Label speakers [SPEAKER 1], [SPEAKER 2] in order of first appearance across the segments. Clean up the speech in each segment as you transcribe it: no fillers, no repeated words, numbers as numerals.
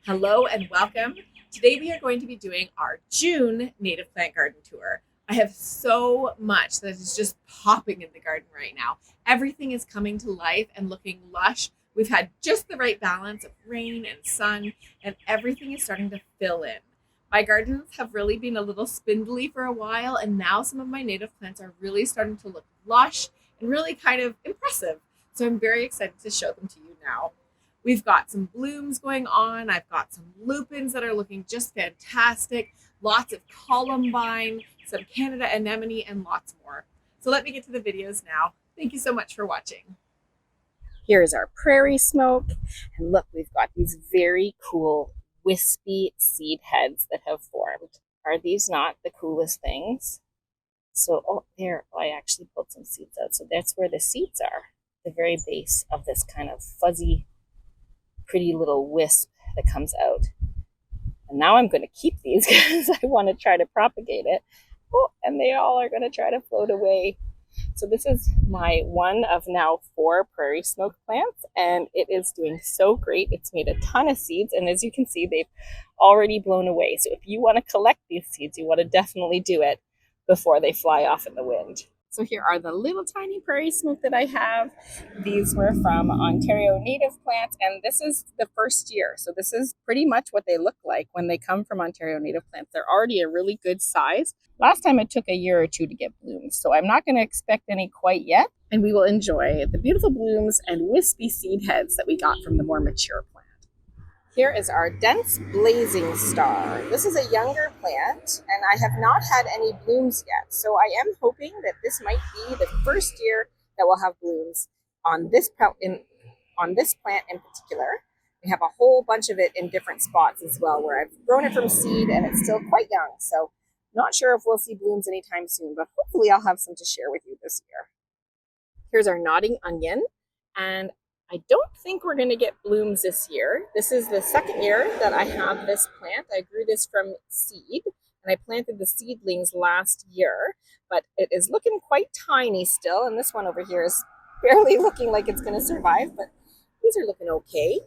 [SPEAKER 1] Hello and welcome. Today we are going to be doing our June native plant garden tour. I have so much that is just popping in the garden right now. Everything is coming to life and looking lush. We've had just the right balance of rain and sun, and everything is starting to fill in. My gardens have really been a little spindly for a while, and now some of my native plants are really starting to look lush and really kind of impressive. So I'm very excited to show them to you now. We've got some blooms going on. I've got some lupines that are looking just fantastic. Lots of Columbine, some Canada Anemone, and lots more. So let me get to the videos now. Thank you so much for watching.
[SPEAKER 2] Here's our Prairie Smoke. And look, we've got these very cool wispy seed heads that have formed. Are these not the coolest things? So, I actually pulled some seeds out. So that's where the seeds are, the very base of this kind of fuzzy, pretty little wisp that comes out. And now I'm going to keep these because I want to try to propagate it. Oh, and they all are going to try to float away. So this is my one of now 4 Prairie Smoke plants, and it is doing so great. It's made a ton of seeds, and as you can see, they've already blown away. So if you want to collect these seeds, you want to definitely do it before they fly off in the wind. So here are the little tiny Prairie Smoke that I have. These were from Ontario native plants, and this is the first year. So this is pretty much what they look like when they come from Ontario native plants. They're already a really good size. Last time it took a year or 2 to get blooms, so I'm not going to expect any quite yet. And we will enjoy the beautiful blooms and wispy seed heads that we got from the more mature plant. Here is our dense blazing star. This is a younger plant, and I have not had any blooms yet. So I am hoping that this might be the first year that we'll have blooms on this plant in particular. We have a whole bunch of it in different spots as well, where I've grown it from seed and it's still quite young. So not sure if we'll see blooms anytime soon, but hopefully I'll have some to share with you this year. Here's our nodding onion, and I don't think we're going to get blooms this year. This is the second year that I have this plant. I grew this from seed, and I planted the seedlings last year, but it is looking quite tiny still, and this one over here is barely looking like it's going to survive, but these are looking okay.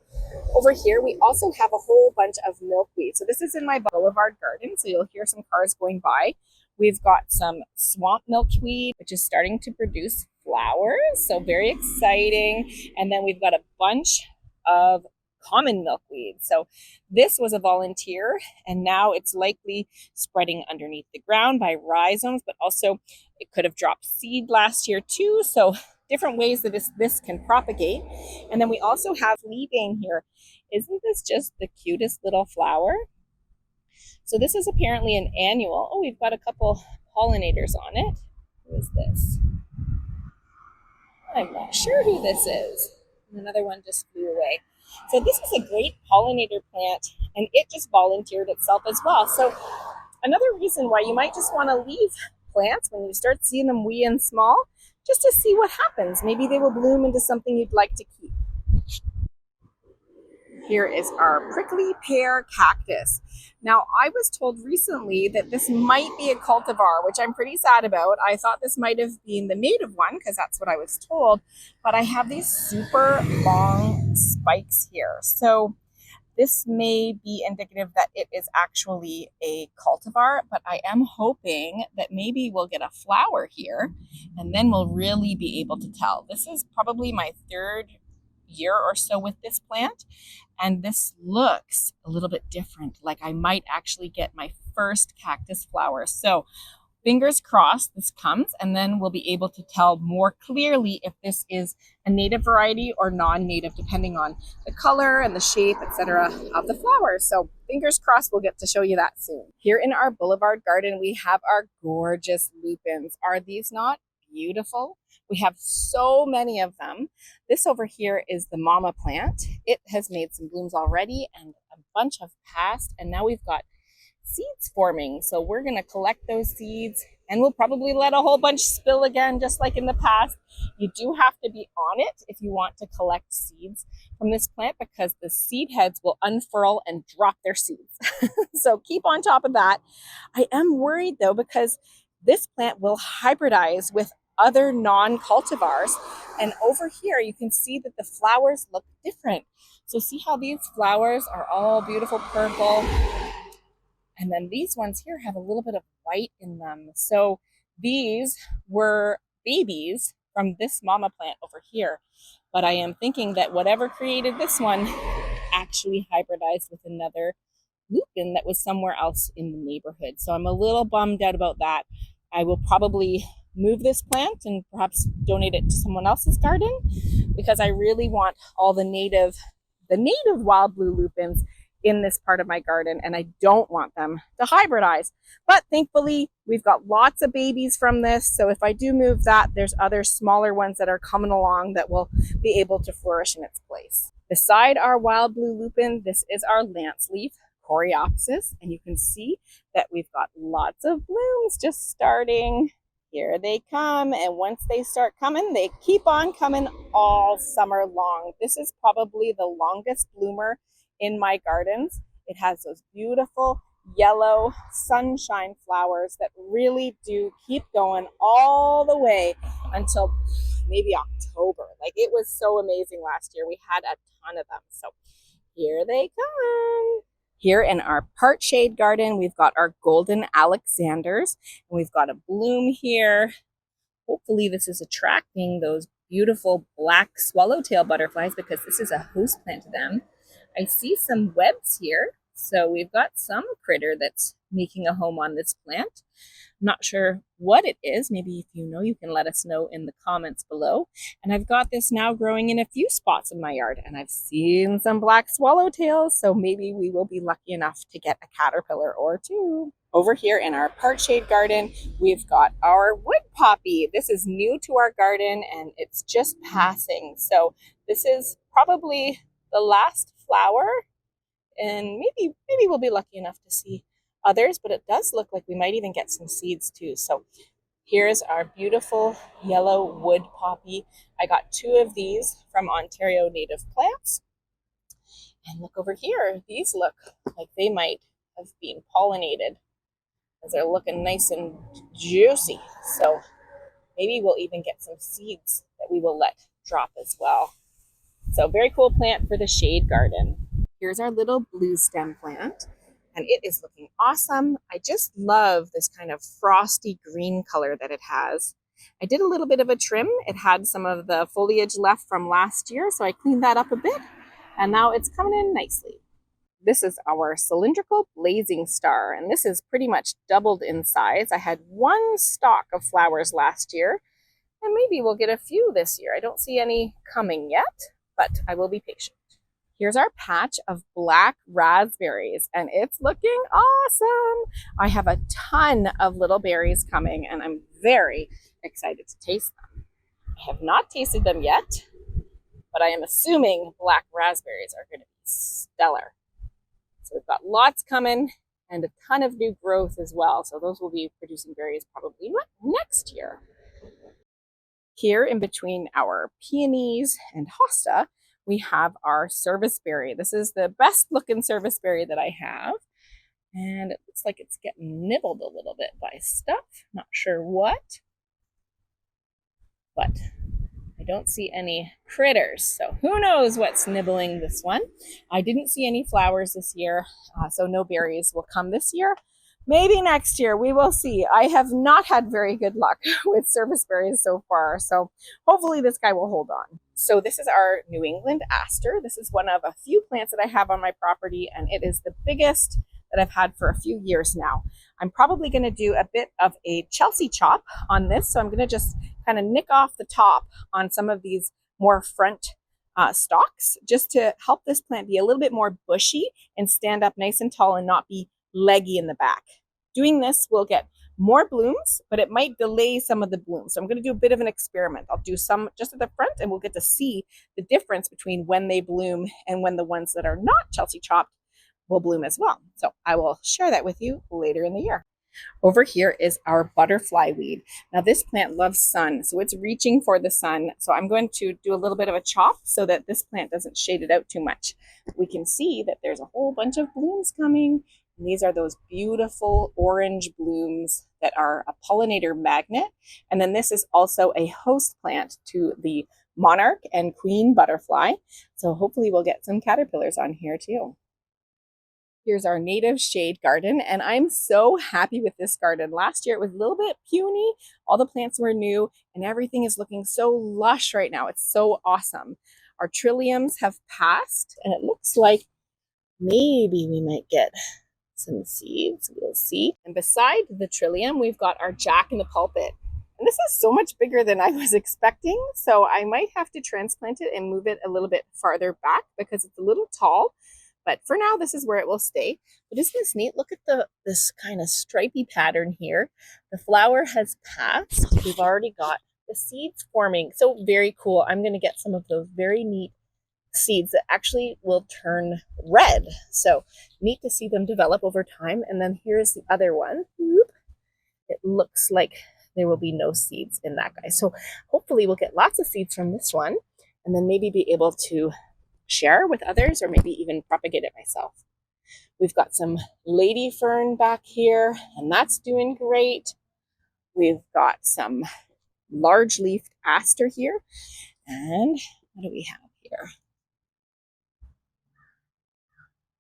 [SPEAKER 2] Over here, we also have a whole bunch of milkweed. So this is in my boulevard garden, so you'll hear some cars going by. We've got some swamp milkweed, which is starting to produce flowers, so very exciting. And then we've got a bunch of common milkweed. So this was a volunteer, and now it's likely spreading underneath the ground by rhizomes, but also it could have dropped seed last year too. So different ways that this can propagate. And then we also have Fleabane here. Isn't this just the cutest little flower? So this is apparently an annual. Oh, we've got a couple pollinators on it. Who is this? I'm not sure who this is. And another one just flew away. So this is a great pollinator plant, and it just volunteered itself as well. So another reason why you might just want to leave plants when you start seeing them wee and small, just to see what happens. Maybe they will bloom into something you'd like to keep. Here is our prickly pear cactus. Now, I was told recently that this might be a cultivar, which I'm pretty sad about. I thought this might have been the native one because that's what I was told, but I have these super long spikes here. So this may be indicative that it is actually a cultivar, but I am hoping that maybe we'll get a flower here and then we'll really be able to tell. This is probably my 3rd year or so with this plant, and this looks a little bit different. Like I might actually get my first cactus flower. So fingers crossed this comes, and then we'll be able to tell more clearly if this is a native variety or non-native, depending on the color and the shape, etc. of the flowers. So fingers crossed we'll get to show you that soon. Here in our boulevard garden, we have our gorgeous lupines. Are these not beautiful? We have so many of them. This over here is the mama plant. It has made some blooms already, and a bunch have passed, and now we've got seeds forming. So we're going to collect those seeds, and we'll probably let a whole bunch spill again, just like in the past. You do have to be on it if you want to collect seeds from this plant, because the seed heads will unfurl and drop their seeds. So keep on top of that. I am worried though, because this plant will hybridize with other non-cultivars, and over here you can see that the flowers look different. So see how these flowers are all beautiful purple? And then these ones here have a little bit of white in them. So these were babies from this mama plant over here. But I am thinking that whatever created this one actually hybridized with another lupin that was somewhere else in the neighborhood. So I'm a little bummed out about that. I will probably move this plant and perhaps donate it to someone else's garden because I really want all the native wild blue lupins in this part of my garden, and I don't want them to hybridize. But thankfully, we've got lots of babies from this, so if I do move that, there's other smaller ones that are coming along that will be able to flourish in its place. Beside our wild blue lupin, this is our Lanceleaf Coreopsis, and you can see that we've got lots of blooms just starting. Here they come, and once they start coming, they keep on coming all summer long. This is probably the longest bloomer in my gardens. It has those beautiful yellow sunshine flowers that really do keep going all the way until maybe October. Like, it was so amazing last year. We had a ton of them. So here they come. Here in our part shade garden, we've got our golden Alexanders, and we've got a bloom here. Hopefully this is attracting those beautiful black swallowtail butterflies because this is a host plant to them. I see some webs here, so we've got some critter that's making a home on this plant. I'm not sure what it is. Maybe if you know, you can let us know in the comments below. And I've got this now growing in a few spots in my yard, and I've seen some black swallowtails, so maybe we will be lucky enough to get a caterpillar or two. Over here in our part shade garden, we've got our wood poppy. This is new to our garden and it's just passing. So this is probably the last flower, and maybe we'll be lucky enough to see others, but it does look like we might even get some seeds too. So here's our beautiful yellow wood poppy. I got 2 of these from Ontario Native Plants. And look over here. These look like they might have been pollinated as they're looking nice and juicy. So maybe we'll even get some seeds that we will let drop as well. So very cool plant for the shade garden. Here's our little blue stem plant, and it is looking awesome. I just love this kind of frosty green color that it has. I did a little bit of a trim. It had some of the foliage left from last year, so I cleaned that up a bit, and now it's coming in nicely. This is our cylindrical blazing star, and this is pretty much doubled in size. I had 1 stalk of flowers last year, and maybe we'll get a few this year. I don't see any coming yet, but I will be patient. Here's our patch of black raspberries, and it's looking awesome. I have a ton of little berries coming, and I'm very excited to taste them. I have not tasted them yet, but I am assuming black raspberries are going to be stellar. So we've got lots coming and a ton of new growth as well. So those will be producing berries probably next year. Here in between our peonies and hosta, we have our serviceberry. This is the best looking serviceberry that I have. And it looks like it's getting nibbled a little bit by stuff. Not sure what. But I don't see any critters. So who knows what's nibbling this one. I didn't see any flowers this year. So no berries will come this year. Maybe next year, we will see. I have not had very good luck with serviceberries so far, so hopefully this guy will hold on. So this is our New England Aster. This is one of a few plants that I have on my property, and it is the biggest that I've had for a few years now. I'm probably going to do a bit of a Chelsea chop on this, so I'm going to just kind of nick off the top on some of these more front stalks, just to help this plant be a little bit more bushy and stand up nice and tall and not be leggy in the back. Doing this will get more blooms, but it might delay some of the blooms. So I'm going to do a bit of an experiment. I'll do some just at the front, and we'll get to see the difference between when they bloom and when the ones that are not Chelsea chopped will bloom as well. So I will share that with you later in the year. Over here is our butterfly weed. Now this plant loves sun, so it's reaching for the sun. So I'm going to do a little bit of a chop so that this plant doesn't shade it out too much. We can see that there's a whole bunch of blooms coming. And these are those beautiful orange blooms that are a pollinator magnet. And then this is also a host plant to the monarch and queen butterfly. So hopefully we'll get some caterpillars on here too. Here's our native shade garden, and I'm so happy with this garden. Last year it was a little bit puny. All the plants were new and everything is looking so lush right now. It's so awesome. Our trilliums have passed and it looks like maybe we might get some seeds. We'll see. And beside the trillium, we've got our jack in the pulpit. And this is so much bigger than I was expecting. So I might have to transplant it and move it a little bit farther back because it's a little tall. But for now, this is where it will stay. But isn't this neat? Look at this kind of stripy pattern here. The flower has passed. We've already got the seeds forming. So very cool. I'm going to get some of those very neat seeds that actually will turn red. So neat to see them develop over time. And then here's the other one. It looks like there will be no seeds in that guy. So hopefully we'll get lots of seeds from this one and then maybe be able to share with others or maybe even propagate it myself. We've got some lady fern back here and that's doing great. We've got some large leafed aster here. And what do we have here?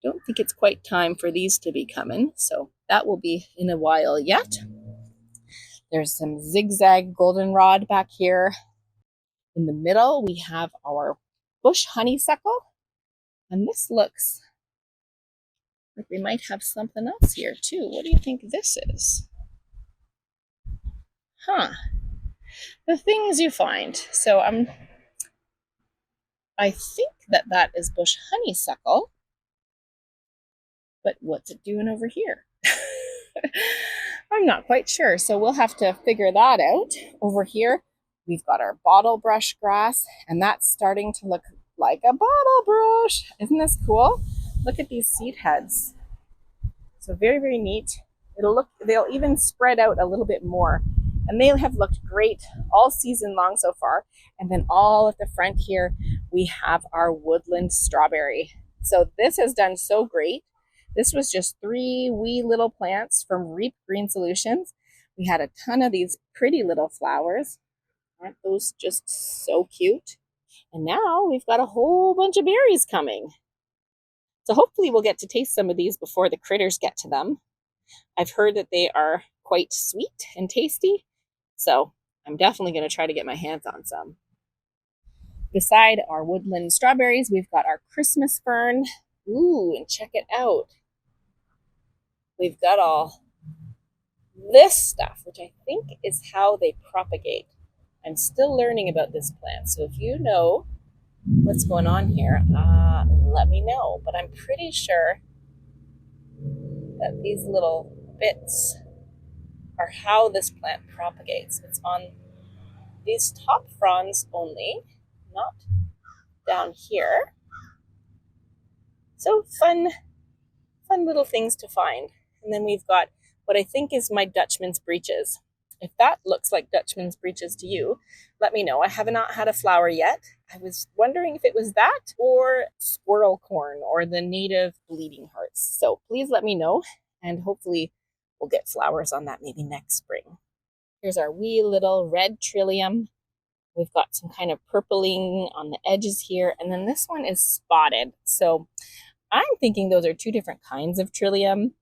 [SPEAKER 2] Don't think it's quite time for these to be coming, so that will be in a while yet. There's some zigzag goldenrod back here. In the middle, we have our bush honeysuckle. And this looks like we might have something else here too. What do you think this is? Huh. The things you find. So I think that is bush honeysuckle. But what's it doing over here? I'm not quite sure. So we'll have to figure that out. Over here, we've got our bottlebrush grass, and that's starting to look like a bottle brush. Isn't this cool? Look at these seed heads. So very, very neat. They'll even spread out a little bit more. And they have looked great all season long so far. And then all at the front here, we have our Woodland Strawberry. So this has done so great. This was just 3 wee little plants from Reap Green Solutions. We had a ton of these pretty little flowers. Aren't those just so cute? And now we've got a whole bunch of berries coming. So hopefully we'll get to taste some of these before the critters get to them. I've heard that they are quite sweet and tasty. So I'm definitely going to try to get my hands on some. Beside our woodland strawberries, we've got our Christmas fern. Ooh, and check it out. We've got all this stuff, which I think is how they propagate. I'm still learning about this plant. So if you know what's going on here, let me know. But I'm pretty sure that these little bits are how this plant propagates. It's on these top fronds only, not down here. So fun little things to find. And then we've got what I think is my Dutchman's breeches. If that looks like Dutchman's breeches to you, let me know. I have not had a flower yet. I was wondering if it was that or squirrel corn or the native bleeding hearts. So please let me know, and hopefully we'll get flowers on that maybe next spring. Here's our wee little red trillium. We've got some kind of purpling on the edges here, and then this one is spotted. So I'm thinking those are 2 different kinds of trillium,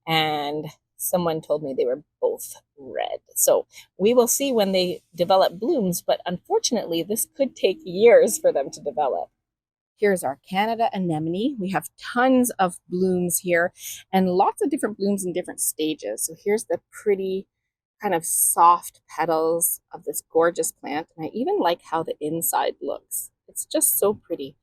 [SPEAKER 2] and someone told me they were both red. So we will see when they develop blooms, but unfortunately this could take years for them to develop. Here's our Canada anemone. We have tons of blooms here and lots of different blooms in different stages. So here's the pretty kind of soft petals of this gorgeous plant. And I even like how the inside looks. It's just so pretty.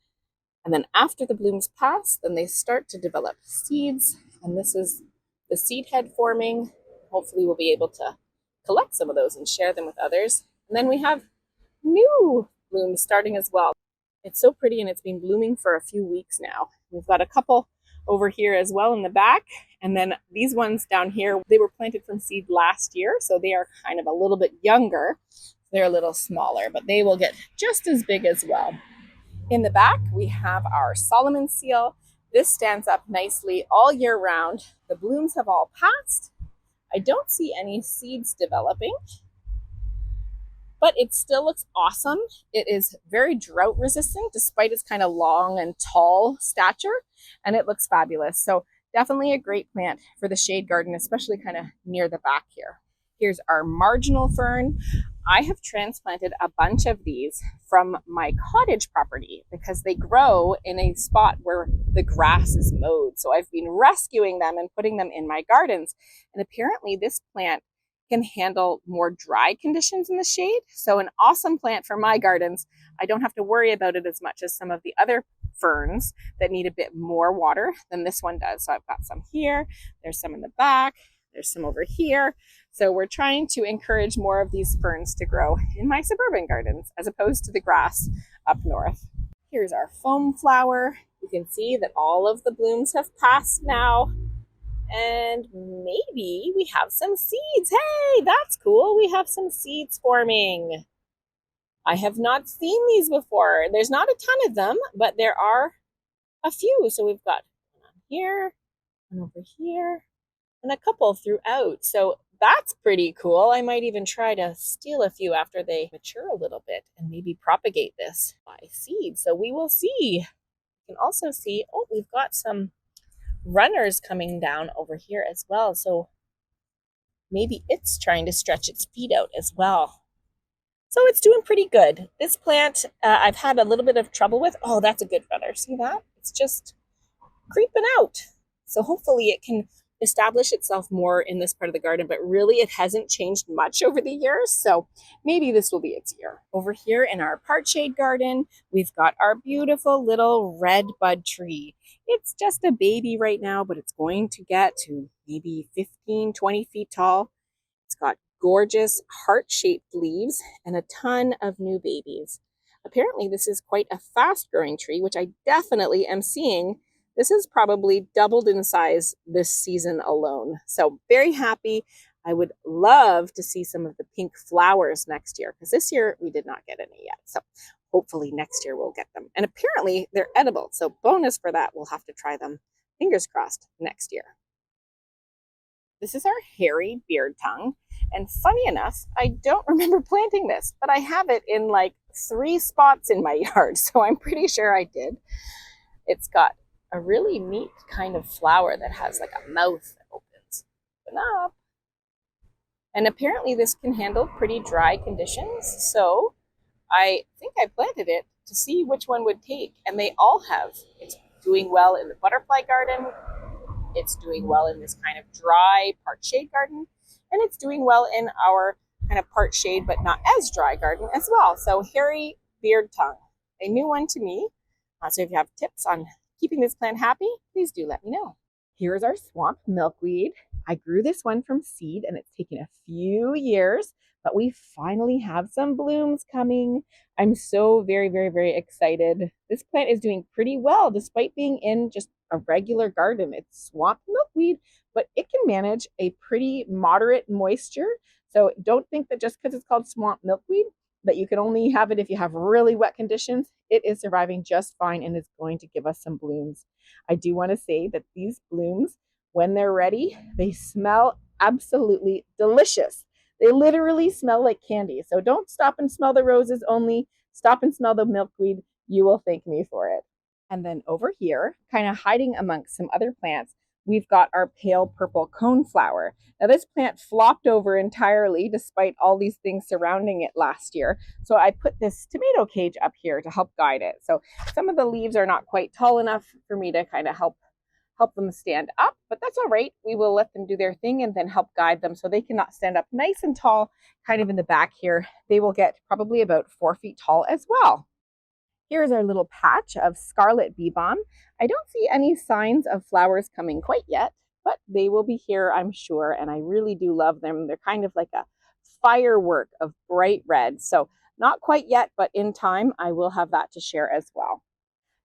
[SPEAKER 2] And then after the blooms pass, then they start to develop seeds. And this is the seed head forming. Hopefully we'll be able to collect some of those and share them with others. And then we have new blooms starting as well. It's so pretty, and it's been blooming for a few weeks now. We've got a couple over here as well in the back. And then these ones down here, they were planted from seed last year. So they are kind of a little bit younger. They're a little smaller, but they will get just as big as well. In the back, we have our Solomon seal. This stands up nicely all year round. The blooms have all passed. I don't see any seeds developing. but it still looks awesome. It is very drought resistant despite its kind of long and tall stature, and it looks fabulous. So definitely a great plant for the shade garden, especially kind of near the back here. Here's our marginal fern. I have transplanted a bunch of these from my cottage property because they grow in a spot where the grass is mowed. So I've been rescuing them and putting them in my gardens. And apparently this plant can handle more dry conditions in the shade. So an awesome plant for my gardens. I don't have to worry about it as much as some of the other ferns that need a bit more water than this one does. So I've got some here, there's some in the back, there's some over here. So we're trying to encourage more of these ferns to grow in my suburban gardens as opposed to the grass up north. Here's our foam flower. You can see that all of the blooms have passed now. And maybe we have some seeds. Hey, that's cool. We have some seeds forming. I have not seen these before. There's not a ton of them, but there are a few. So we've got one here, one over here, and a couple throughout. So that's pretty cool. I might even try to steal a few after they mature a little bit and maybe propagate this by seed. So we will see. You can also see, oh, we've got some runners coming down over here as well. So maybe it's trying to stretch its feet out as well. So it's doing pretty good. This plant I've had a little bit of trouble with. Oh, that's a good runner. See that? It's just creeping out. So hopefully it can establish itself more in this part of the garden, but really it hasn't changed much over the years. So maybe this will be its year. Over here in our part shade garden, we've got our beautiful little red bud tree. It's just a baby right now, but it's going to get to maybe 15, 20 feet tall. It's got gorgeous heart-shaped leaves and a ton of new babies. Apparently this is quite a fast-growing tree, which I definitely am seeing. This has probably doubled in size this season alone. So very happy. I would love to see some of the pink flowers next year because this year we did not get any yet. So hopefully next year we'll get them. And apparently they're edible. So bonus for that, we'll have to try them, fingers crossed, next year. This is our hairy beard tongue. And funny enough, I don't remember planting this, but I have it in like 3 spots in my yard. So I'm pretty sure I did. It's got a really neat kind of flower that has like a mouth that opens up. And apparently this can handle pretty dry conditions. So I think I planted it to see which one would take. And they all have. It's doing well in the butterfly garden. It's doing well in this kind of dry part shade garden. And it's doing well in our kind of part shade but not as dry garden as well. So hairy beard tongue, a new one to me. So if you have tips on keeping this plant happy, please do let me know. Here's our swamp milkweed. I grew this one from seed and it's taken a few years, but we finally have some blooms coming. I'm so very, very, very excited. This plant is doing pretty well despite being in just a regular garden. It's swamp milkweed, but it can manage a pretty moderate moisture. So don't think that just because it's called swamp milkweed that you can only have it if you have really wet conditions. It is surviving just fine and is going to give us some blooms. I do want to say that these blooms, when they're ready, they smell absolutely delicious. They literally smell like candy. So don't stop and smell the roses only. Stop and smell the milkweed. You will thank me for it. And then over here, kind of hiding amongst some other plants, we've got our pale purple coneflower. Now this plant flopped over entirely despite all these things surrounding it last year. So I put this tomato cage up here to help guide it. So some of the leaves are not quite tall enough for me to kind of help them stand up, but that's all right. We will let them do their thing and then help guide them so they cannot stand up nice and tall, kind of in the back here. They will get probably about 4 feet tall as well. Here's our little patch of Scarlet Beebalm. I don't see any signs of flowers coming quite yet, but they will be here, I'm sure, and I really do love them. They're kind of like a firework of bright red. So not quite yet, but in time, I will have that to share as well.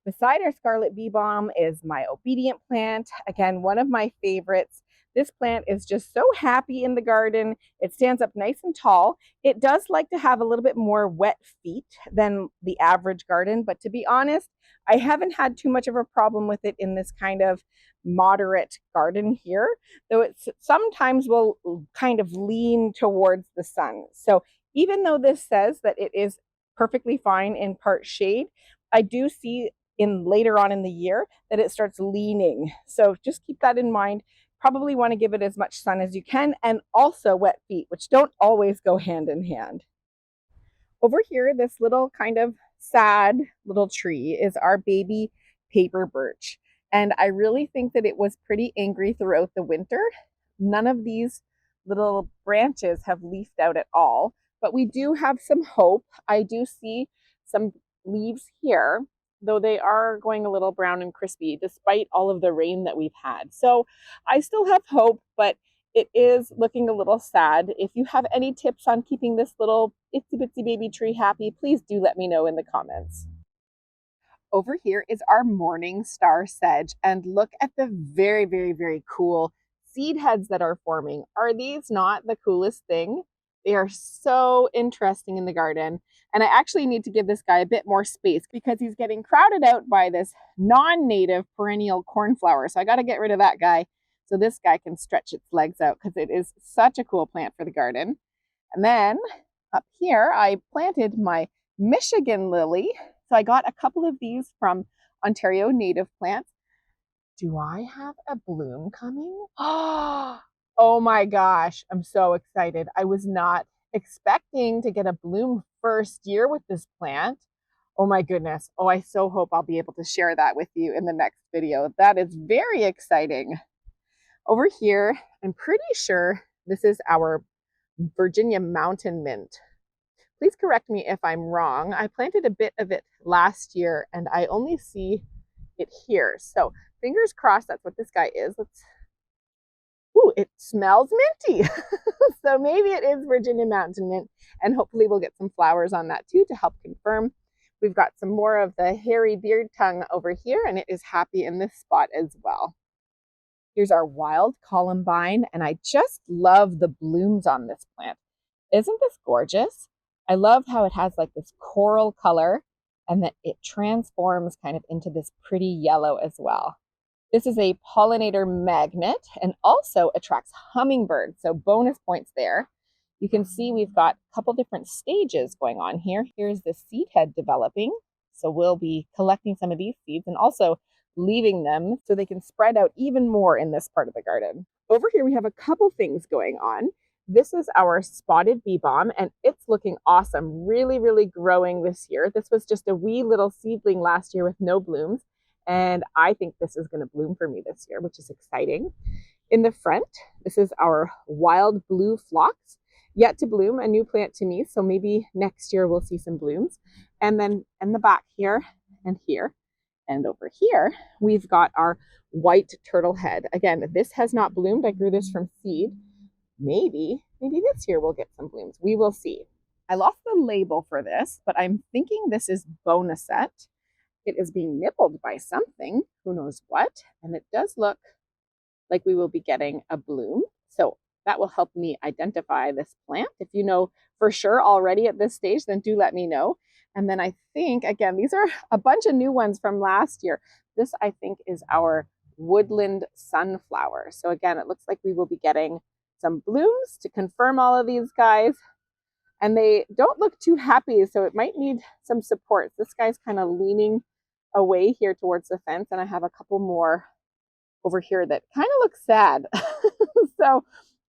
[SPEAKER 2] Beside our Scarlet Beebalm is my obedient plant. Again, one of my favorites. This plant is just so happy in the garden. It stands up nice and tall. It does like to have a little bit more wet feet than the average garden, but to be honest, I haven't had too much of a problem with it in this kind of moderate garden here, though it sometimes will kind of lean towards the sun. So Even though this says that it is perfectly fine in part shade, I do see in later on in the year that it starts leaning. So just keep that in mind. Probably want to give it as much sun as you can, and also wet feet, which don't always go hand in hand. Over here, this little kind of sad little tree is our baby paper birch. And I really think that it was pretty angry throughout the winter. None of these little branches have leafed out at all, but we do have some hope. I do see some leaves here, though they are going a little brown and crispy despite all of the rain that we've had. So I still have hope, but it is looking a little sad. If you have any tips on keeping this little itsy bitsy baby tree happy, please do let me know in the comments. Over here is our morning star sedge, and look at the very, very, very cool seed heads that are forming. Are these not the coolest thing? They are so interesting in the garden. And I actually need to give this guy a bit more space because he's getting crowded out by this non-native perennial cornflower. So I got to get rid of that guy so this guy can stretch its legs out because it is such a cool plant for the garden. And then up here, I planted my Michigan lily. So I got a couple of these from Ontario native plants. Do I have a bloom coming? Oh my gosh, I'm so excited. I was not expecting to get a bloom first year with this plant. Oh my goodness. Oh, I so hope I'll be able to share that with you in the next video. That is very exciting. Over here, I'm pretty sure this is our Virginia mountain mint. Please correct me if I'm wrong. I planted a bit of it last year and I only see it here. So fingers crossed that's what this guy is. Ooh, it smells minty. So maybe it is Virginia mountain mint, and hopefully we'll get some flowers on that too to help confirm. We've got some more of the hairy beard tongue over here, and it is happy in this spot as well. Here's our wild Columbine, and I just love the blooms on this plant. Isn't this gorgeous? I love how it has like this coral color and that it transforms kind of into this pretty yellow as well. This is a pollinator magnet and also attracts hummingbirds, so bonus points there. You can see we've got a couple different stages going on here. Here's the seed head developing, so we'll be collecting some of these seeds and also leaving them so they can spread out even more in this part of the garden. Over here we have a couple things going on. This is our spotted bee balm, and it's looking awesome, really, really growing this year. This was just a wee little seedling last year with no blooms, and I think this is going to bloom for me this year, which is exciting. In the front, this is our wild blue phlox, yet to bloom, a new plant to me, so maybe next year we'll see some blooms. And then in the back here and here, and over here, we've got our white turtle head. Again, this has not bloomed. I grew this from seed. Maybe this year we'll get some blooms. We will see. I lost the label for this, but I'm thinking this is Boneset. It is being nibbled by something, who knows what, and it does look like we will be getting a bloom. So that will help me identify this plant. If you know for sure already at this stage, then do let me know. And then I think, again, these are a bunch of new ones from last year. This, I think, is our Woodland Sunflower. So again, it looks like we will be getting some blooms to confirm all of these guys. And they don't look too happy, so it might need some support. This guy's kind of leaning away here towards the fence, and I have a couple more over here that kind of look sad. So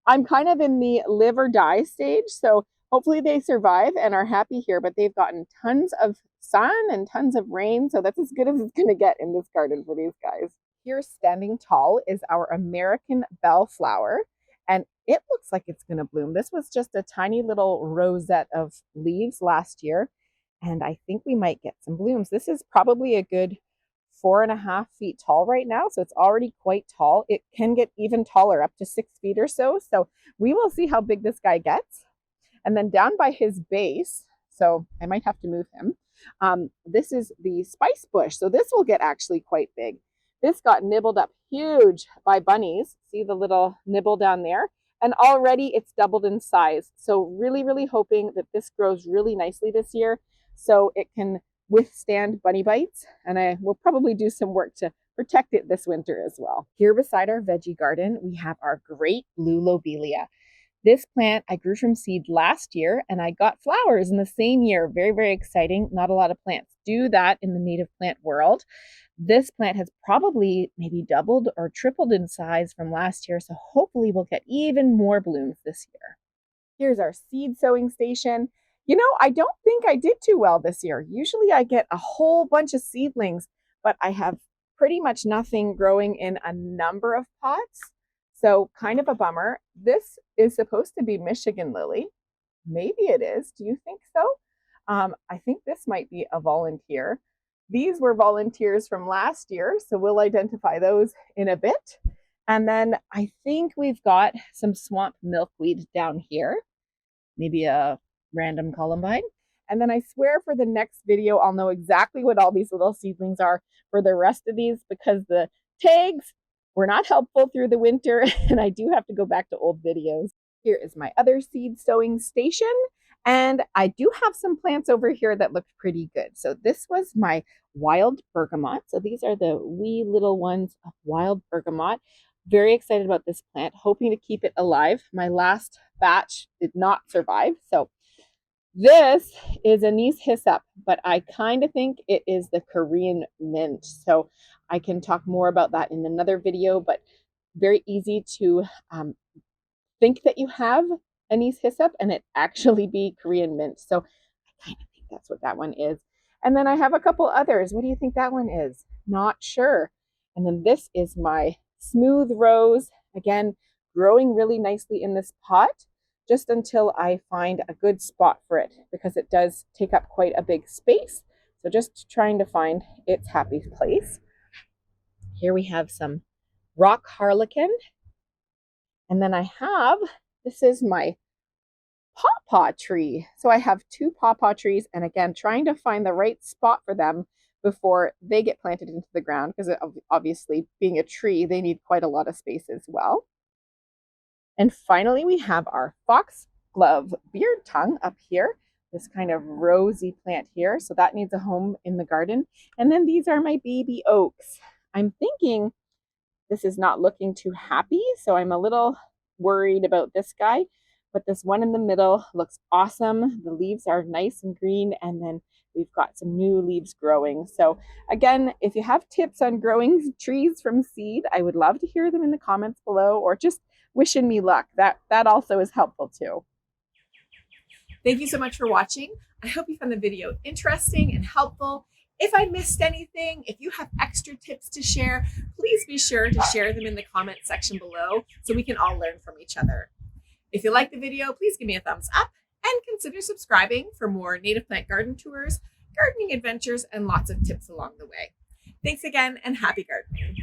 [SPEAKER 2] I'm kind of in the live or die stage. So hopefully they survive and are happy here, but they've gotten tons of sun and tons of rain. So that's as good as it's going to get in this garden for these guys. Here standing tall is our American bellflower, and it looks like it's going to bloom. This was just a tiny little rosette of leaves last year, and I think we might get some blooms. This is probably a good 4.5 feet tall right now, so it's already quite tall. It can get even taller, up to 6 feet or so. So we will see how big this guy gets. And then down by his base, so I might have to move him, this is the spice bush. So this will get actually quite big. This got nibbled up huge by bunnies. See the little nibble down there? And already it's doubled in size. So really, really hoping that this grows really nicely this year so it can withstand bunny bites, and I will probably do some work to protect it this winter as well. Here beside our veggie garden, we have our great blue lobelia. This plant I grew from seed last year and I got flowers in the same year. Very, very exciting. Not a lot of plants do that in the native plant world. This plant has probably maybe doubled or tripled in size from last year, so hopefully we'll get even more blooms this year. Here's our seed sowing station. You know, I don't think I did too well this year. Usually I get a whole bunch of seedlings, but I have pretty much nothing growing in a number of pots. So kind of a bummer. This is supposed to be Michigan lily. Maybe it is. Do you think so? I think this might be a volunteer. These were volunteers from last year, so we'll identify those in a bit. And then I think we've got some swamp milkweed down here, maybe a random Columbine. And then I swear for the next video, I'll know exactly what all these little seedlings are for the rest of these, because the tags were not helpful through the winter, and I do have to go back to old videos. Here is my other seed sowing station. And I do have some plants over here that look pretty good. So this was my wild bergamot. So these are the wee little ones of wild bergamot. Very excited about this plant, hoping to keep it alive. My last batch did not survive. So this is anise hyssop, but I kind of think it is the Korean mint. So I can talk more about that in another video, but very easy to think that you have anise hyssop and it actually be Korean mint. So I kind of think that's what that one is. And then I have a couple others. What do you think that one is? Not sure. And then this is my smooth rose. Again, growing really nicely in this pot, just until I find a good spot for it, because it does take up quite a big space. So just trying to find its happy place. Here we have some rock harlequin. And then I have, this is my pawpaw tree. So I have two pawpaw trees, and again, trying to find the right spot for them before they get planted into the ground, because obviously being a tree, they need quite a lot of space as well. And finally, we have our foxglove beard tongue up here, this kind of rosy plant here. So that needs a home in the garden. And then these are my baby oaks. I'm thinking this is not looking too happy, so I'm a little worried about this guy. But this one in the middle looks awesome. The leaves are nice and green, and then we've got some new leaves growing. So again, if you have tips on growing trees from seed, I would love to hear them in the comments below, or just wishing me luck. That also is helpful too.
[SPEAKER 1] Thank you so much for watching. I hope you found the video interesting and helpful. If I missed anything, if you have extra tips to share, please be sure to share them in the comment section below so we can all learn from each other. If you like the video, please give me a thumbs up and consider subscribing for more native plant garden tours, gardening adventures, and lots of tips along the way. Thanks again, and happy gardening.